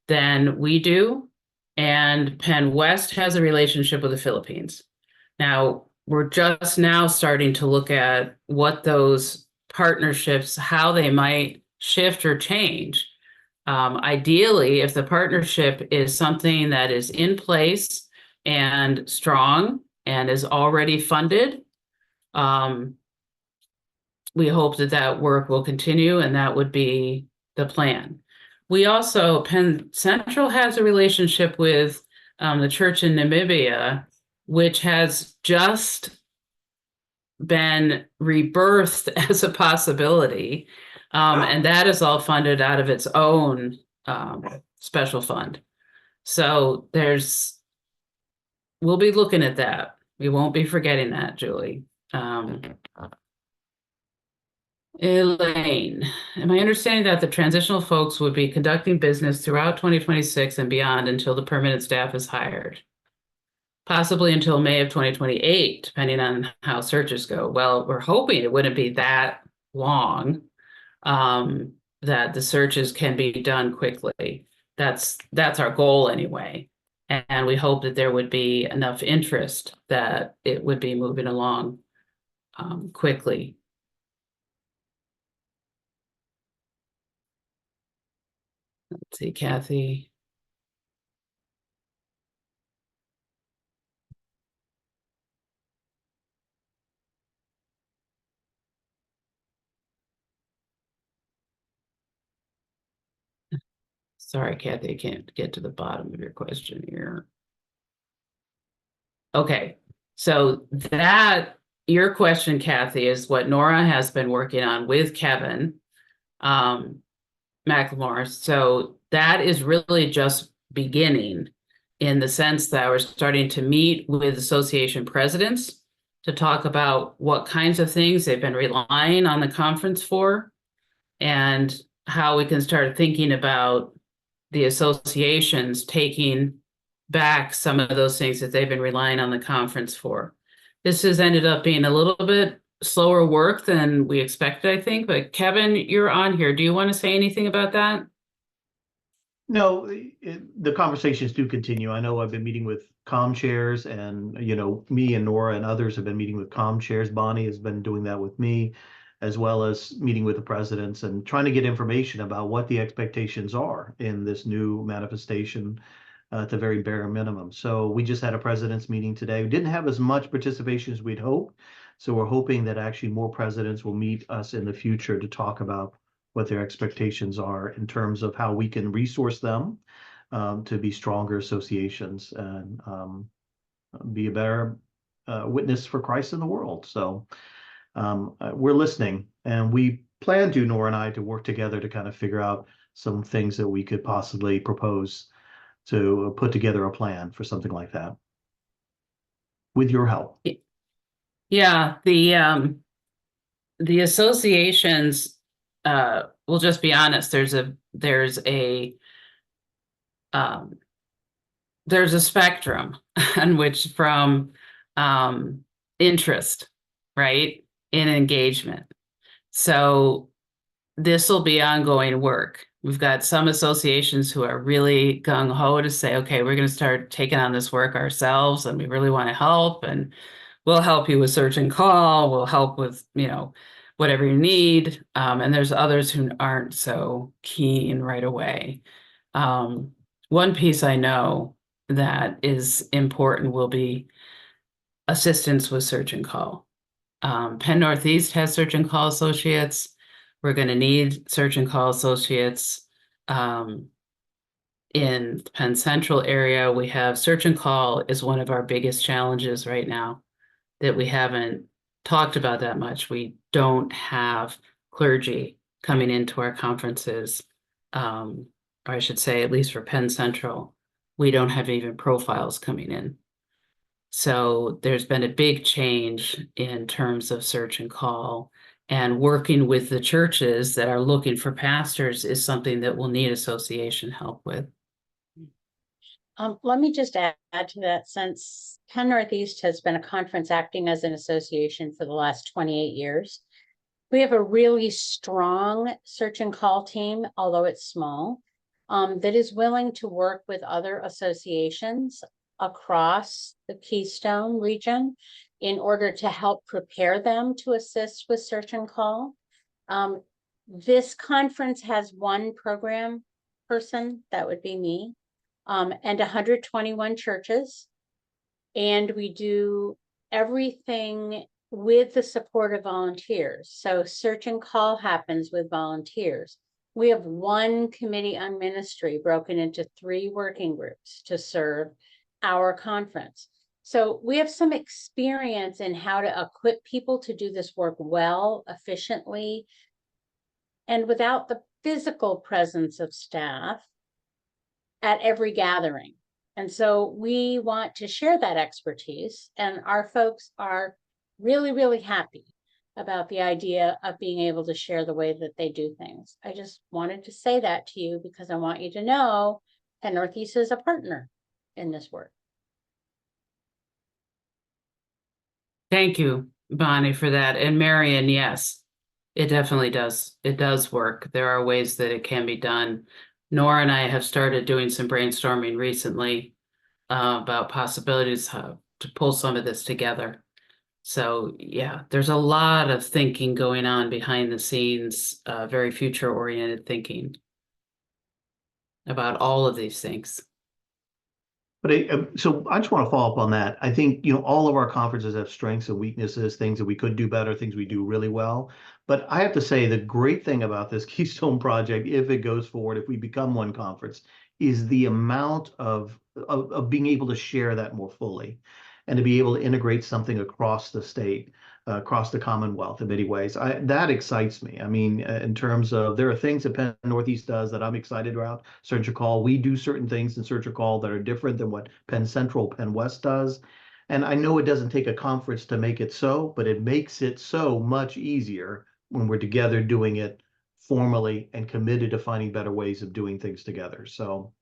than we do. And Penn West has a relationship with the Philippines. Now, we're just now starting to look at what those partnerships, how they might shift or change. Ideally, if the partnership is something that is in place and strong and is already funded, we hope that work will continue, and that would be the plan. We also, Penn Central has a relationship with the church in Namibia, which has just been rebirthed as a possibility. And that is all funded out of its own special fund. So we'll be looking at that. We won't be forgetting that, Julie. Elaine, am I understanding that the transitional folks would be conducting business throughout 2026 and beyond until the permanent staff is hired? Possibly until May of 2028, depending on how searches go. Well, we're hoping it wouldn't be that long, that the searches can be done quickly. That's our goal anyway. And we hope that there would be enough interest that it would be moving along quickly. Let's see, Kathy. Sorry, Kathy, I can't get to the bottom of your question here. Okay, so your question, Kathy, is what Nora has been working on with Kevin McLemore. So that is really just beginning in the sense that we're starting to meet with association presidents to talk about what kinds of things they've been relying on the conference for and how we can start thinking about the associations taking back some of those things that they've been relying on the conference for. This has ended up being a little bit slower work than we expected, I think, but Kevin, you're on here. Do you want to say anything about that? No, the conversations do continue. I know I've been meeting with comm chairs and, me and Nora and others have been meeting with comm chairs. Bonnie has been doing that with me, as well as meeting with the presidents and trying to get information about what the expectations are in this new manifestation at the very bare minimum. So we just had a president's meeting today. We didn't have as much participation as we'd hoped. So we're hoping that actually more presidents will meet us in the future to talk about what their expectations are in terms of how we can resource them to be stronger associations and be a better witness for Christ in the world. So we're listening, and we plan to, Nora and I, to work together to kind of figure out some things that we could possibly propose to put together a plan for something like that with your help. Yeah, the associations, we'll just be honest, there's a spectrum on which from interest, right, in engagement. So this will be ongoing work. We've got some associations who are really gung-ho to say, okay, we're going to start taking on this work ourselves, and we really want to help, and we'll help you with search and call, we'll help with, whatever you need. And there's others who aren't so keen right away. One piece I know that is important will be assistance with search and call. Penn Northeast has search and call associates. We're going to need search and call associates. In the Penn Central area, we have search and call is one of our biggest challenges right now that we haven't talked about that much. We don't have clergy coming into our conferences. Or I should say, at least for Penn Central, we don't have even profiles coming in. So there's been a big change in terms of search and call, and working with the churches that are looking for pastors is something that we'll need association help with. Let me just add to that, since Penn Northeast has been a conference acting as an association for the last 28 years. We have a really strong search and call team, although it's small, that is willing to work with other associations across the Keystone region in order to help prepare them to assist with search and call. This conference has one program person, that would be me, and 121 churches. And we do everything with the support of volunteers. So search and call happens with volunteers. We have one committee on ministry broken into 3 working groups to serve our conference. So we have some experience in how to equip people to do this work well, efficiently, and without the physical presence of staff at every gathering. And so we want to share that expertise, and our folks are really, really happy about the idea of being able to share the way that they do things. I just wanted to say that to you because I want you to know Penn Northeast is a partner in this work. Thank you, Bonnie, for that. And Marion, yes, it definitely does. It does work. There are ways that it can be done. Nora and I have started doing some brainstorming recently about possibilities to pull some of this together. So yeah, there's a lot of thinking going on behind the scenes, very future-oriented thinking about all of these things. But so I just want to follow up on that. I think, all of our conferences have strengths and weaknesses, things that we could do better, things we do really well. But I have to say the great thing about this Keystone project, if it goes forward, if we become one conference, is the amount of being able to share that more fully and to be able to integrate something across the state, across the Commonwealth in many ways. That excites me. I mean, in terms of, there are things that Penn Northeast does that I'm excited about. Search and call, we do certain things in search and call that are different than what Penn Central, Penn West does. And I know it doesn't take a conference to make it so, but it makes it so much easier when we're together doing it formally and committed to finding better ways of doing things together. So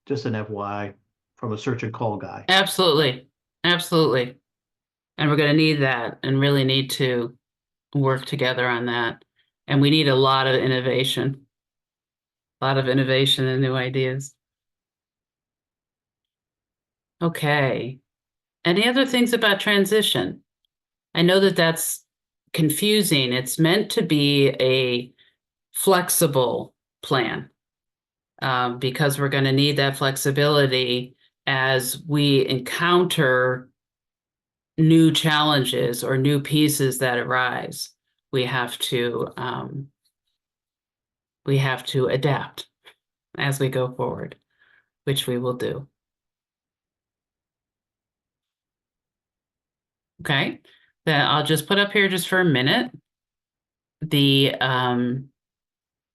just an FYI. from a search and call guy. Absolutely. Absolutely. And we're going to need that and really need to work together on that. And we need a lot of innovation and new ideas. Okay. Any other things about transition? I know that that's confusing. It's meant to be a flexible plan, because we're going to need that flexibility as we encounter new challenges or new pieces that arise. We have to adapt as we go forward, which we will do. Okay, then I'll just put up here just for a minute the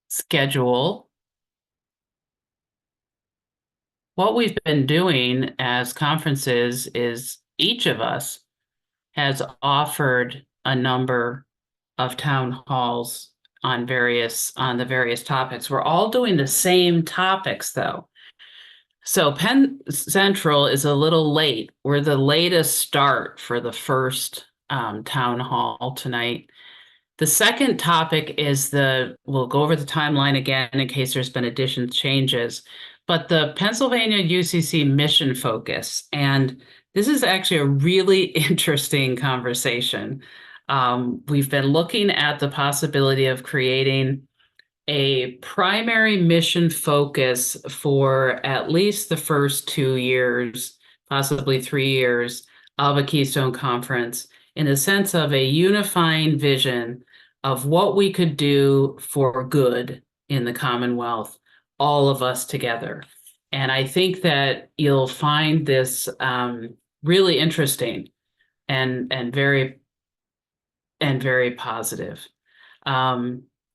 schedule. What we've been doing as conferences is each of us has offered a number of town halls on the various topics. We're all doing the same topics though. So Penn Central is a little late. We're the latest start for the first town hall tonight. The second topic is we'll go over the timeline again in case there's been additions, changes, but the Pennsylvania UCC mission focus. And this is actually a really interesting conversation. We've been looking at the possibility of creating a primary mission focus for at least the first 2 years, possibly 3 years of a Keystone Conference, in the sense of a unifying vision of what we could do for good in the Commonwealth, all of us together. And I think that you'll find this really interesting and very positive.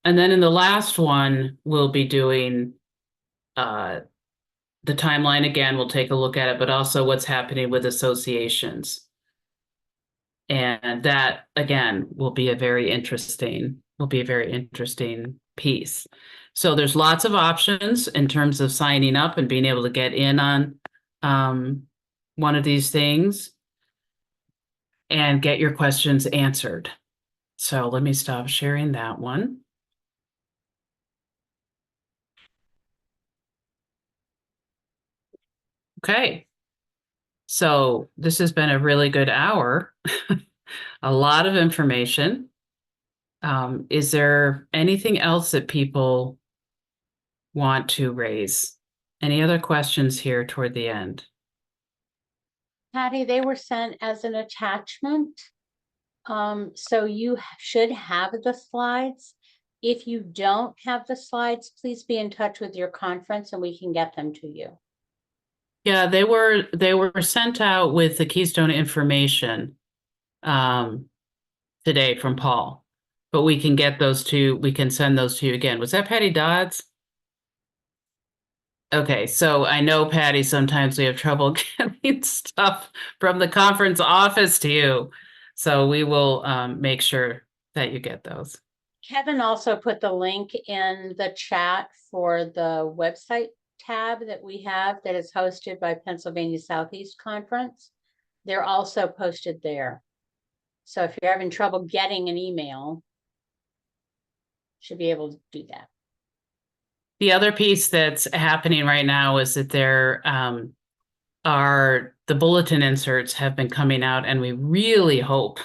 And then in the last one, we'll be doing the timeline again. We'll take a look at it, but also what's happening with associations. And that, again, will be a very interesting piece. So there's lots of options in terms of signing up and being able to get in on one of these things and get your questions answered. So let me stop sharing that one. Okay. So this has been a really good hour, a lot of information. Is there anything else that people want to raise? Any other questions here toward the end? Patty, they were sent as an attachment. So you should have the slides. If you don't have the slides, please be in touch with your conference and we can get them to you. Yeah, they were sent out with the Keystone information today from Paul, but we can get those we can send those to you again. Was that Patty Dodds? Okay, so I know, Patty, sometimes we have trouble getting stuff from the conference office to you. So we will make sure that you get those. Kevin also put the link in the chat for the website tab that we have that is hosted by Pennsylvania Southeast Conference. They're also posted there. So if you're having trouble getting an email, should be able to do that. The other piece that's happening right now is that there the bulletin inserts have been coming out, and we really hope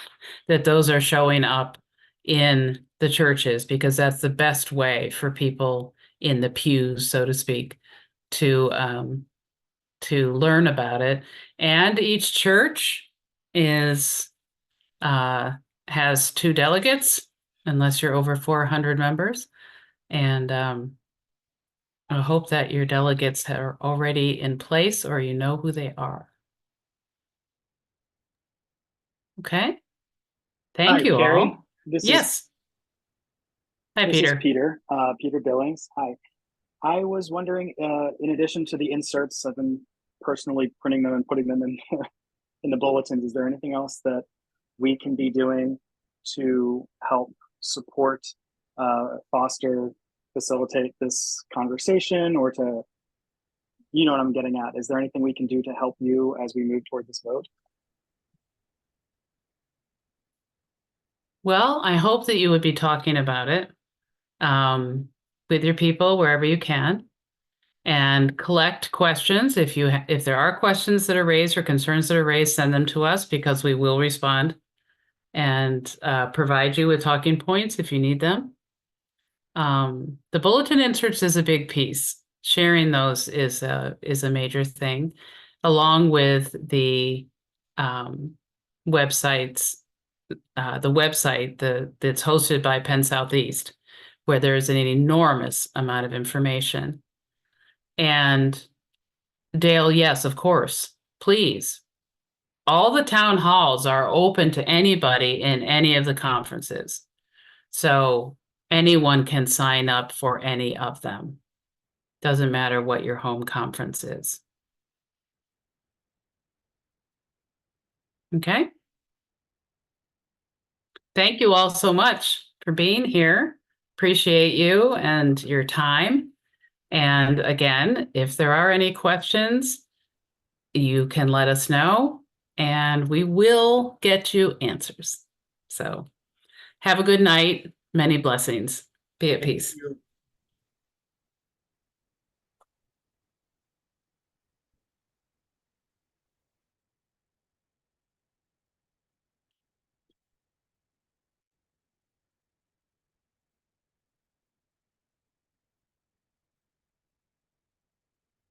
that those are showing up in the churches, because that's the best way for people in the pews, so to speak, to learn about it. And each church has 2 delegates, unless you're over 400 members. And I hope that your delegates are already in place or you know who they are. Okay. Thank Hi, you Carrie. all. Yes. Hi, This is Peter. Peter Billings. Hi. I was wondering, in addition to the inserts, I've been personally printing them and putting them in in the bulletins. Is there anything else that we can be doing to help support, foster, facilitate this conversation, or to you know what I'm getting at. Is there anything we can do to help you as we move toward this vote? Well, I hope that you would be talking about it with your people wherever you can, and collect questions. If there are questions that are raised or concerns that are raised, send them to us because we will respond and provide you with talking points if you need them. The bulletin inserts is a big piece. Sharing those is a major thing, along with the websites. The website that's hosted by Penn Southeast, where there's an enormous amount of information. And Dale, yes, of course, please. All the town halls are open to anybody in any of the conferences. So anyone can sign up for any of them. Doesn't matter what your home conference is. Okay. Thank you all so much for being here. Appreciate you and your time. And again, if there are any questions, you can let us know and we will get you answers. So have a good night. Many blessings. Be at peace. You.